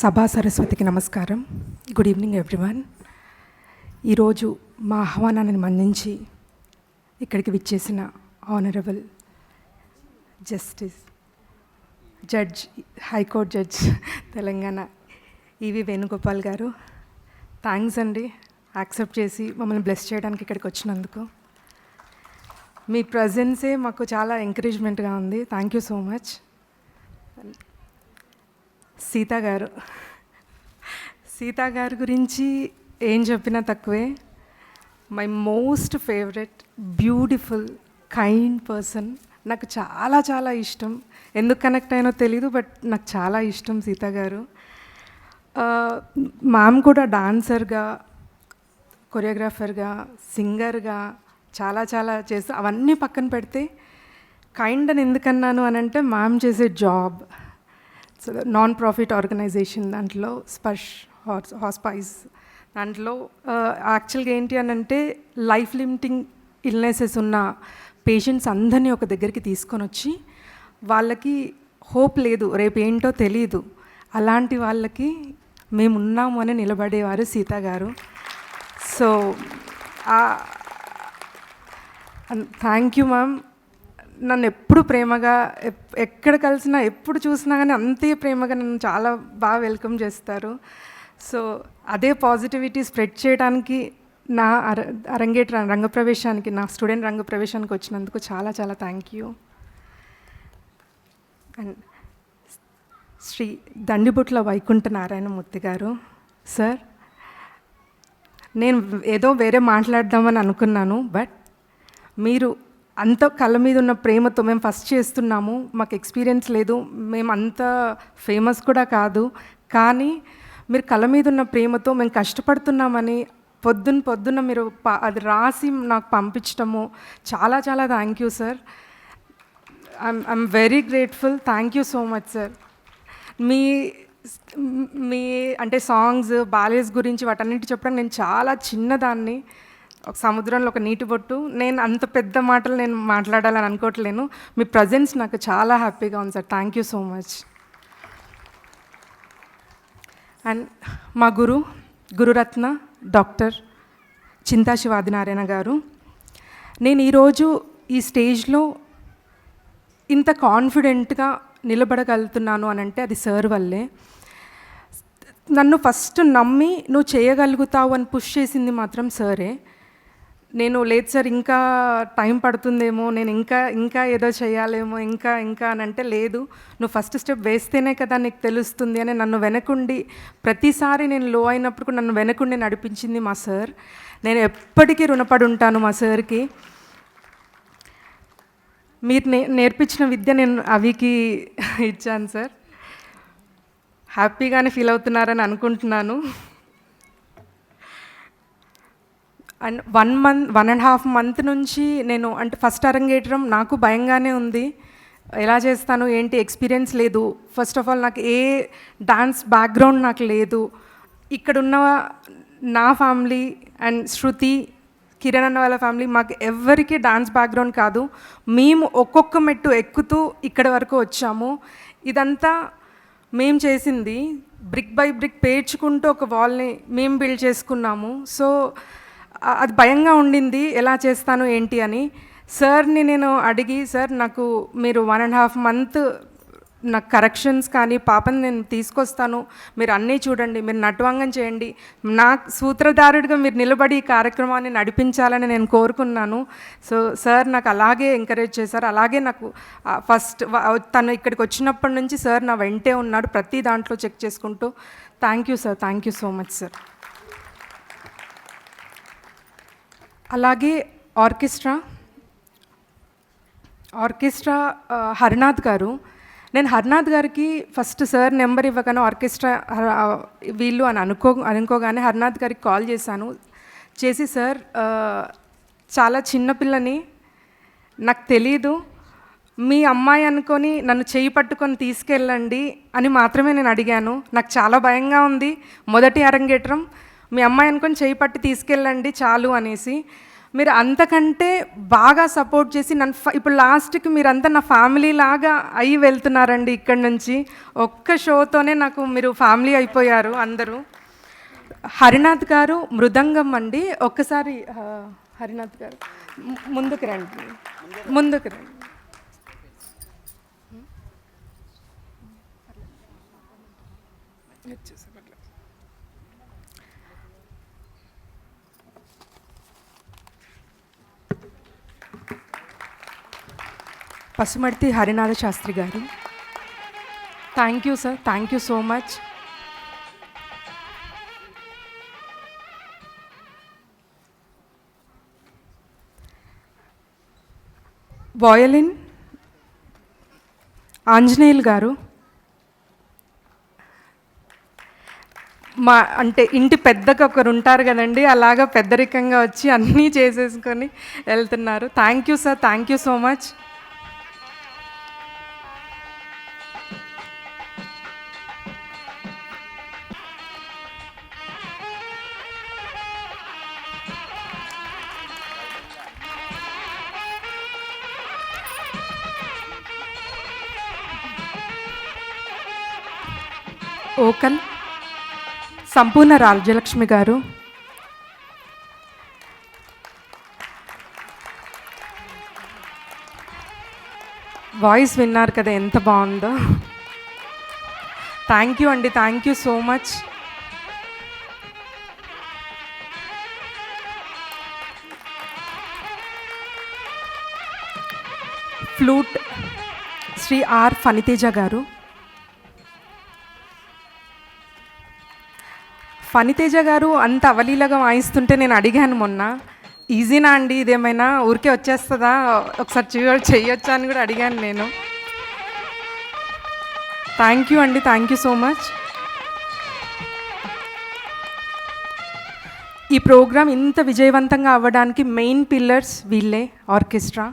సభా సరస్వతికి నమస్కారం. Good evening everyone. ఈరోజు మా ఆహ్వానాన్ని మన్నించి ఇక్కడికి విచ్చేసిన honourable judge high court judge Telangana EV Venugopal గారు, థ్యాంక్స్ అండి యాక్సెప్ట్ చేసి మమ్మల్ని బ్లెస్ చేయడానికి ఇక్కడికి వచ్చినందుకు. మీ ప్రజెన్సే మాకు చాలా ఎంకరేజ్మెంట్గా ఉంది. Thank you so much. Sita గారి గురించి ఏం చెప్పినా తక్కువే. My most favourite, beautiful, kind person. నాకు చాలా చాలా ఇష్టం. ఎందుకు కనెక్ట్ అయినో తెలీదు, బట్ నాకు చాలా ఇష్టం సీతా గారు. మ్యామ్ కూడా డాన్సర్గా, కొరియోగ్రాఫర్గా, సింగర్గా చాలా చాలా చేస్తూ, అవన్నీ పక్కన పెడితే కైండ్ అని ఎందుకన్నాను అని అంటే మ్యామ్ చేసే job, so non profit organization, దాంట్లో స్పర్శ్ హాస్పైస్, దాంట్లో యాక్చువల్గా ఏంటి అని అంటే లైఫ్ లిమిటింగ్ ఇల్నెసెస్ ఉన్న పేషెంట్స్ అందరినీ ఒక దగ్గరికి తీసుకొని వచ్చి, వాళ్ళకి హోప్ లేదు, రేపు ఏంటో తెలీదు, అలాంటి వాళ్ళకి మేమున్నాము అని నిలబడేవారు సీతా గారు. So thank you ma'am. నన్ను ఎప్పుడు ప్రేమగా, ఎక్కడ కలిసినా, ఎప్పుడు చూసినా కానీ అంతే ప్రేమగా నన్ను చాలా బాగా వెల్కమ్ చేస్తారు. సో అదే పాజిటివిటీ స్ప్రెడ్ చేయడానికి నా రంగప్రవేశానికి, నా స్టూడెంట్ రంగప్రవేశానికి వచ్చినందుకు చాలా చాలా thank you. And Shri Dandibutla Vaikuntha Narayanamurthy గారు సార్, నేను ఏదో వేరే మాట్లాడదామని అనుకున్నాను, బట్ మీరు అంత కళ్ళ మీద ఉన్న ప్రేమతో, మేము ఫస్ట్ చేస్తున్నాము, మాకు ఎక్స్పీరియన్స్ లేదు, మేము అంత ఫేమస్ కూడా కాదు, కానీ మీరు కళ్ళ మీద ఉన్న ప్రేమతో మేము కష్టపడుతున్నామని పొద్దున్న మీరు అది రాసి నాకు పంపించడము చాలా చాలా thank you sir. I'm very grateful. Thank you so much sir. మీ అంటే సాంగ్స్, బాలేస్ గురించి వాటన్నిటి చెప్పడానికి నేను చాలా చిన్నదాన్ని, ఒక సముద్రంలో ఒక నీటి బొట్టు. నేను అంత పెద్ద మాటలు నేను మాట్లాడాలని అనుకోవట్లేను. మీ ప్రజెన్స్ నాకు చాలా హ్యాపీగా ఉంది sir. Thank you so much. And మా గురురత్న డాక్టర్ చింతా శివ ఆదినారాయణ గారు, నేను ఈరోజు ఈ స్టేజ్లో ఇంత కాన్ఫిడెంట్గా నిలబడగలుగుతున్నాను అని అంటే అది సార్ వల్లే. నన్ను ఫస్ట్ నమ్మి నువ్వు చేయగలుగుతావు అని పుష్ చేసింది మాత్రం సరే. నేను లేదు సార్ ఇంకా టైం పడుతుందేమో, నేను ఇంకా ఏదో చేయాలేమో, ఇంకా అని అంటే లేదు, నువ్వు ఫస్ట్ స్టెప్ వేస్తేనే కదా నీకు తెలుస్తుంది అని నన్ను వెనకుండి, ప్రతిసారి నేను లో అయినప్పుడు నన్ను వెనకుండి నడిపించింది మా సార్. నేను ఎప్పటికీ రుణపడి ఉంటాను మా సార్కి. మీరు నేర్పించిన విద్య నేను అవికి ఇచ్చాను సార్. హ్యాపీగానే ఫీల్ అవుతున్నారని అనుకుంటున్నాను. అండ్ 1.5 మంత్ నుంచి నేను అంటే ఫస్ట్ అరంగేట్రం నాకు భయంగానే ఉంది, ఎలా చేస్తాను ఏంటి, ఎక్స్పీరియన్స్ లేదు. ఫస్ట్ ఆఫ్ ఆల్ నాకు ఏ డాన్స్ బ్యాక్గ్రౌండ్ నాకు లేదు. ఇక్కడున్న నా ఫ్యామిలీ అండ్ శృతి, కిరణ్ అన్న వాళ్ళ ఫ్యామిలీ, మాకు ఎవరికి డాన్స్ బ్యాక్గ్రౌండ్ కాదు. మేము ఒక్కొక్క మెట్టు ఎక్కుతూ ఇక్కడి వరకు వచ్చాము. ఇదంతా మేము చేసింది, బ్రిక్ బై బ్రిక్ పేర్చుకుంటూ ఒక వాల్ని మేము బిల్డ్ చేసుకున్నాము. సో అది భయంగా ఉండింది, ఎలా చేస్తాను ఏంటి అని. సార్ని నేను అడిగి, సార్ నాకు మీరు 1.5 మంత్ నాకు కరెక్షన్స్ కానీ పాపని నేను తీసుకొస్తాను, మీరు అన్నీ చూడండి, మీరు నటవంగం చేయండి, నా సూత్రధారుడిగా మీరు నిలబడి ఈ కార్యక్రమాన్ని నడిపించాలని నేను కోరుకున్నాను. సో సార్ నాకు అలాగే ఎంకరేజ్ చేశారు. అలాగే నాకు ఫస్ట్ తను ఇక్కడికి వచ్చినప్పటి నుంచి సార్ నా వెంటే ఉన్నాడు, ప్రతి దాంట్లో చెక్ చేసుకుంటూ. Thank you sir. Thank you so much sir. అలాగే ఆర్కెస్ట్రా హరినాథ్ గారు, నేను హరినాథ్ గారికి ఫస్ట్ సార్ నెంబర్ ఇవ్వగానే ఆర్కెస్ట్రా వీళ్ళు అని అనుకోగానే హరినాథ్ గారికి కాల్ చేసి సార్ చాలా చిన్నపిల్లని, నాకు తెలీదు, మీ అమ్మాయి అనుకొని నన్ను చేయి పట్టుకొని తీసుకెళ్ళండి అని మాత్రమే నేను అడిగాను. నాకు చాలా భయంగా ఉంది, మొదటి అరంగేట్రం, మీ అమ్మాయి అనుకొని చేయి పట్టి తీసుకెళ్ళండి చాలు అనేసి. మీరు అంతకంటే బాగా సపోర్ట్ చేసి నన్ను ఇప్పుడు లాస్ట్కి మీరంతా నా ఫ్యామిలీ లాగా అయి వెళ్తున్నారండి ఇక్కడి నుంచి. ఒక్క షోతోనే నాకు మీరు ఫ్యామిలీ అయిపోయారు అందరూ. హరినాథ్ గారు మృదంగం అండి. ఒక్కసారి హరినాథ్ గారు ముందుకు రండి, ముందుకు రండి. పసుమర్తి హరినాథ శాస్త్రి గారు. Thank you sir, thank you so much. Violin Anjaneyulu గారు. మా అంటే ఇంటి పెద్దగా ఒకరు ఉంటారు కదండి, అలాగా పెద్దరికంగా వచ్చి అన్నీ చేసేసుకొని వెళ్తున్నారు. Thank you sir, thank you so much. Vocal Sampoorna Rajyalakshmi garu. Voice విన్నారు కదా ఎంత బాగుందో. థ్యాంక్ యూ అండి, thank you so much. Flute Shri R Phaniteja garu. Phaniteja గారు అంత అవలీలగా వాయిస్తుంటే నేను అడిగాను మొన్న, ఈజీనా అండి ఇదేమైనా ఊరికే వచ్చేస్తుందా, ఒకసారి చేయొచ్చా అని కూడా అడిగాను నేను. థ్యాంక్ యూ అండి, థ్యాంక్ యూ సో మచ్. ఈ ప్రోగ్రాం ఇంత విజయవంతంగా అవ్వడానికి మెయిన్ పిల్లర్స్ వీళ్ళే, ఆర్కెస్ట్రా.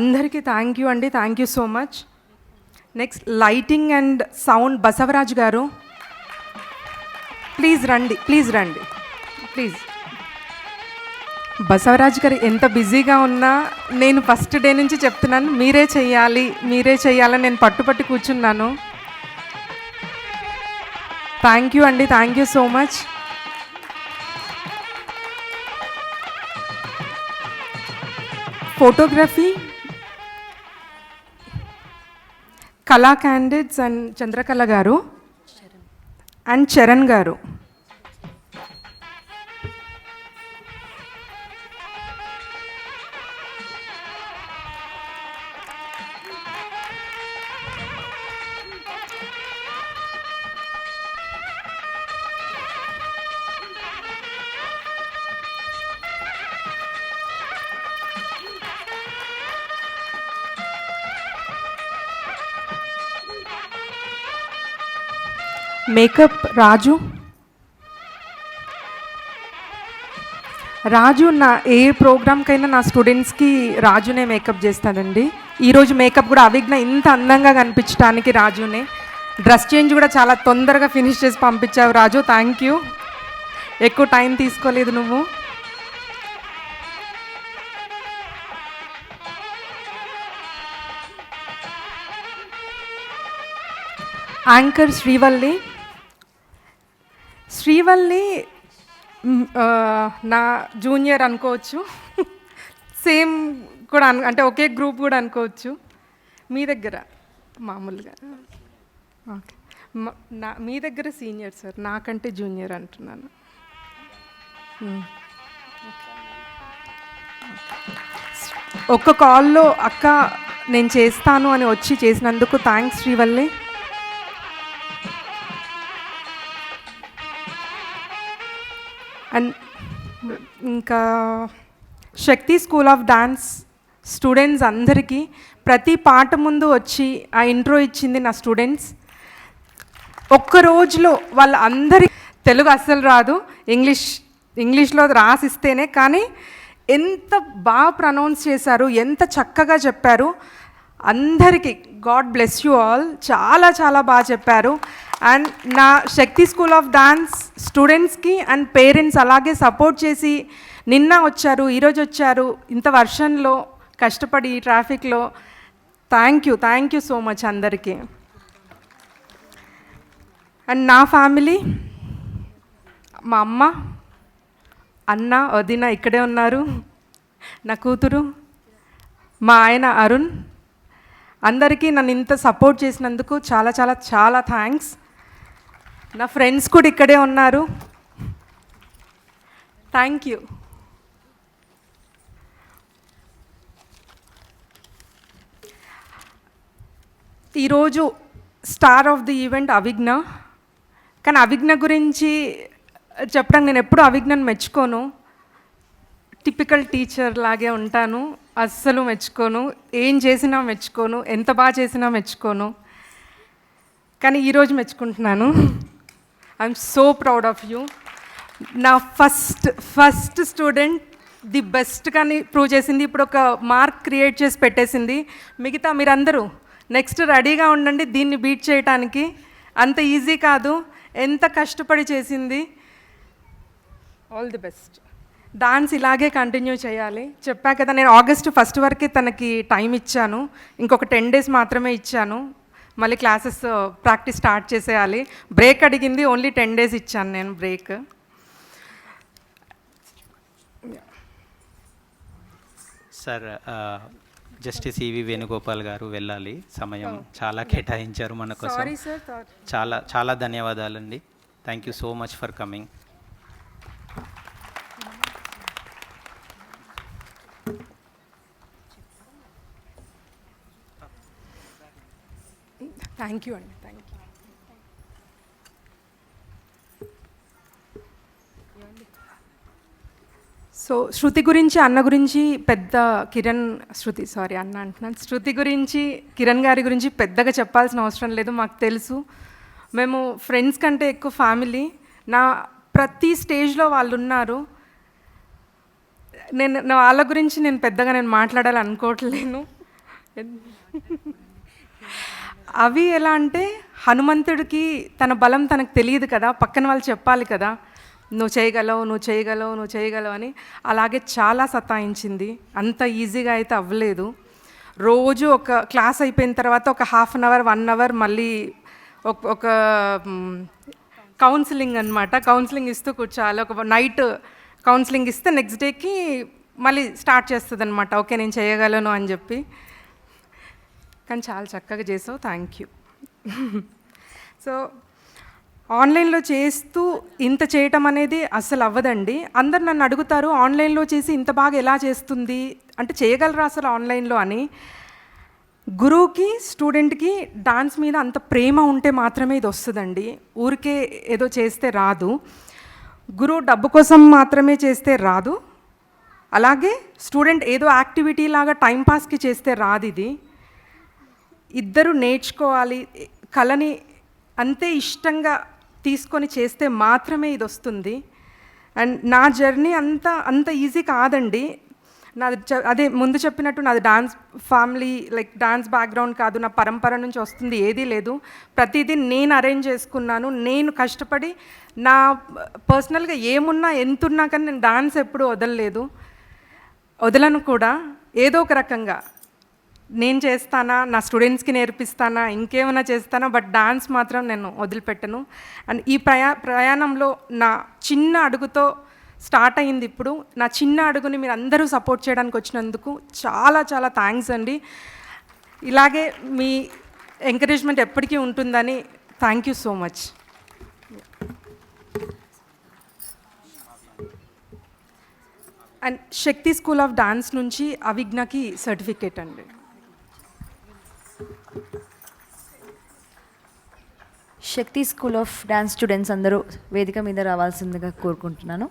అందరికీ థ్యాంక్ యూ అండి, thank you so much. Next lighting and sound Basavaraj గారు. ప్లీజ్ రండి, ప్లీజ్ రండి, ప్లీజ్. బసవరాజ్ గారు ఎంత బిజీగా ఉన్నా నేను ఫస్ట్ డే నుంచి చెప్తున్నాను, మీరే చెయ్యాలి, మీరే చెయ్యాలని నేను పట్టుపట్టి కూర్చున్నాను. థ్యాంక్ యూ అండి, thank you so much. Photography కళా క్యాండిడేట్స్ అండ్ చంద్రకళ గారు అండ్ చరణ్ గారు. మేకప్ రాజు. రాజు నా ఏ ప్రోగ్రామ్కైనా నా స్టూడెంట్స్కి రాజునే మేకప్ చేస్తానండి. ఈరోజు మేకప్ కూడా అవిఘ్న ఇంత అందంగా కనిపించడానికి రాజునే. డ్రెస్ చేంజ్ కూడా చాలా తొందరగా ఫినిష్ చేసి పంపించావు రాజు, థ్యాంక్ యూ. ఎక్కువ టైం తీసుకోలేదు నువ్వు. యాంకర్ శ్రీవల్లి. శ్రీవల్లి నా జూనియర్ అనుకోవచ్చు, సేమ్ కూడా అంటే ఒకే గ్రూప్ కూడా అనుకోవచ్చు. మీ దగ్గర మామూలుగా ఓకే, మీ దగ్గర సీనియర్ సార్, నాకంటే జూనియర్ అంటున్నాను. ఒక్క కాల్లో అక్క నేను చేస్తాను అని వచ్చి చేసినందుకు థ్యాంక్స్ శ్రీవల్లి. అండ్ ఇంకా శక్తి స్కూల్ ఆఫ్ డాన్స్ స్టూడెంట్స్ అందరికీ ప్రతి పాట ముందు వచ్చి ఆ ఇంట్రో ఇచ్చింది నా స్టూడెంట్స్. ఒక్క రోజులో వాళ్ళ అందరి తెలుగు అస్సలు రాదు, ఇంగ్లీష్లో రాసిస్తేనే, కానీ ఎంత బాగా ప్రొనౌన్స్ చేశారు, ఎంత చక్కగా చెప్పారు. అందరికీ గాడ్ బ్లెస్ యూ ఆల్, చాలా చాలా బాగా చెప్పారు. అండ్ నా శక్తి స్కూల్ ఆఫ్ డాన్స్ స్టూడెంట్స్కి అండ్ పేరెంట్స్ అలాగే సపోర్ట్ చేసి నిన్న వచ్చారు, ఈరోజు వచ్చారు, ఇంత వర్షంలో కష్టపడి ఈ ట్రాఫిక్లో. థ్యాంక్ యూ సో మచ్ అందరికీ. అండ్ నా ఫ్యామిలీ, మా అమ్మ, అన్న, వదిన ఇక్కడే ఉన్నారు, నా కూతురు, మా ఆయన అరుణ్, అందరికీ నన్ను ఇంత సపోర్ట్ చేసినందుకు చాలా చాలా చాలా థ్యాంక్స్. నా ఫ్రెండ్స్ కూడా ఇక్కడే ఉన్నారు, థ్యాంక్ యూ. ఈరోజు star of the event Avighna. కానీ అవిఘ్న గురించి చెప్పడానికి నేను ఎప్పుడు అవిఘ్నను మెచ్చుకోను. టిపికల్ టీచర్ లాగే ఉంటాను, అస్సలు మెచ్చుకోను, ఏం చేసినా మెచ్చుకోను, ఎంత బాగా చేసినా మెచ్చుకోను. కానీ ఈరోజు మెచ్చుకుంటున్నాను. I'm so proud of you. నా ఫస్ట్ స్టూడెంట్ ది బెస్ట్ కానీ ప్రూవ్ చేసింది. ఇప్పుడు ఒక మార్క్ క్రియేట్ చేసి పెట్టేసింది. మిగతా మీరందరూ నెక్స్ట్ రెడీగా ఉండండి దీన్ని బీట్ చేయటానికి. అంత ఈజీ కాదు, ఎంత కష్టపడి చేసింది. All the best. డాన్స్ ఇలాగే కంటిన్యూ చేయాలి. చెప్పా కదా, నేను ఆగస్ట్ 1 వరకే తనకి టైం ఇచ్చాను, ఇంకొక 10 days మాత్రమే ఇచ్చాను. మళ్ళీ క్లాసెస్ ప్రాక్టీస్ స్టార్ట్ చేసేయాలి. బ్రేక్ అడిగింది, ఓన్లీ 10 days ఇచ్చాను నేను బ్రేక్. సార్, జస్టిస్ ఈవి వేణుగోపాల్ గారు వెళ్ళాలి, సమయం చాలా కేటాయించారు మన కోసం. చాలా చాలా ధన్యవాదాలండి. Thank you so much for coming. Thank you అండి, థ్యాంక్ యూ. సో శృతి గురించి, అన్న గురించి పెద్ద అన్న అంటున్నాను, శృతి గురించి, కిరణ్ గారి గురించి పెద్దగా చెప్పాల్సిన అవసరం లేదు, మాకు తెలుసు. మేము ఫ్రెండ్స్ కంటే ఎక్కువ ఫ్యామిలీ. నా ప్రతి స్టేజ్లో వాళ్ళు ఉన్నారు. వాళ్ళ గురించి నేను పెద్దగా మాట్లాడాలి అనుకోవట్లేను. అవి ఎలా అంటే, హనుమంతుడికి తన బలం తనకు తెలియదు కదా, పక్కన వాళ్ళు చెప్పాలి కదా, నువ్వు చేయగలవు అని. అలాగే చాలా సతాయించింది. అంత ఈజీగా అయితే అవ్వలేదు. రోజు ఒక క్లాస్ అయిపోయిన తర్వాత ఒక 1/2 hour 1 hour మళ్ళీ ఒక కౌన్సిలింగ్ అనమాట. కౌన్సిలింగ్ ఇస్తూ కూర్చోాలి. ఒక నైట్ కౌన్సిలింగ్ ఇస్తే నెక్స్ట్ డేకి మళ్ళీ స్టార్ట్ చేస్తుంది అనమాట, ఓకే నేను చేయగలను అని చెప్పి. కానీ చాలా చక్కగా చేసావు, థ్యాంక్ యూ. సో ఆన్లైన్లో చేస్తూ ఇంత చేయటం అనేది అస్సలు అవ్వదండి. అందరు నన్ను అడుగుతారు, ఆన్లైన్లో చేసి ఇంత బాగా ఎలా చేస్తుంది అంటే, చేయగలరా అసలు ఆన్లైన్లో అని. గురువుకి స్టూడెంట్కి డాన్స్ మీద అంత ప్రేమ ఉంటే మాత్రమే ఇది వస్తుందండి. ఊరికే ఏదో చేస్తే రాదు. గురువు డబ్బు కోసం మాత్రమే చేస్తే రాదు. అలాగే స్టూడెంట్ ఏదో యాక్టివిటీ లాగా టైంపాస్కి చేస్తే రాదు. ఇది ఇద్దరు నేర్చుకోవాలి, కళని అంతే ఇష్టంగా తీసుకొని చేస్తే మాత్రమే ఇది వస్తుంది. అండ్ నా జర్నీ అంత ఈజీ కాదండి. నాది అదే ముందు చెప్పినట్టు, నాది dance family, like dance background కాదు, నా పరంపర నుంచి వస్తుంది ఏదీ లేదు. ప్రతిదీ నేను అరేంజ్ చేసుకున్నాను, నేను కష్టపడి. నా పర్సనల్గా ఏమున్నా ఎంతున్నా కానీ నేను డాన్స్ ఎప్పుడూ వదలను కూడా. ఏదో ఒక రకంగా నేను చేస్తానా, నా స్టూడెంట్స్కి నేర్పిస్తానా, ఇంకేమైనా చేస్తానా, బట్ డాన్స్ మాత్రం నేను వదిలిపెట్టను. అండ్ ఈ ప్రయాణంలో నా చిన్న అడుగుతో స్టార్ట్ అయ్యింది. ఇప్పుడు నా చిన్న అడుగుని మీరు అందరూ సపోర్ట్ చేయడానికి వచ్చినందుకు చాలా చాలా థ్యాంక్స్ అండి. ఇలాగే మీ ఎంకరేజ్మెంట్ ఎప్పటికీ ఉంటుందని. Thank you so much. And Shakti school of dance నుంచి అవిఘ్నకి సర్టిఫికేట్ అండి. శక్తి స్కూల్ ఆఫ్ డాన్స్ స్టూడెంట్స్ అందరూ వేదిక మీద రావాల్సిందిగా కోరుకుంటున్నాను.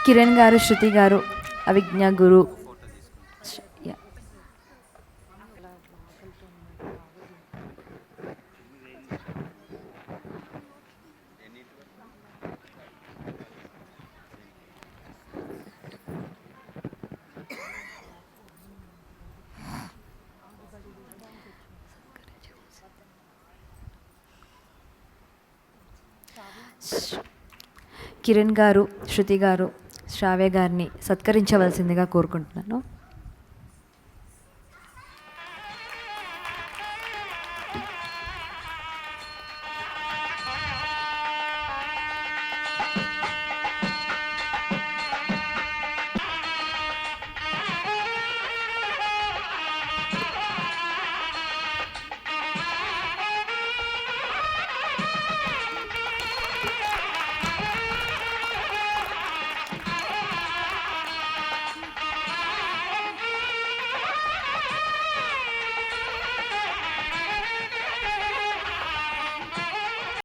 కిరణ్ గారు, శృతి గారు, అవిజ్ఞ గురు. కిరణ్ గారు, శృతి గారు, శ్రావ్య గారిని సత్కరించవలసిందిగా కోరుకుంటున్నాను.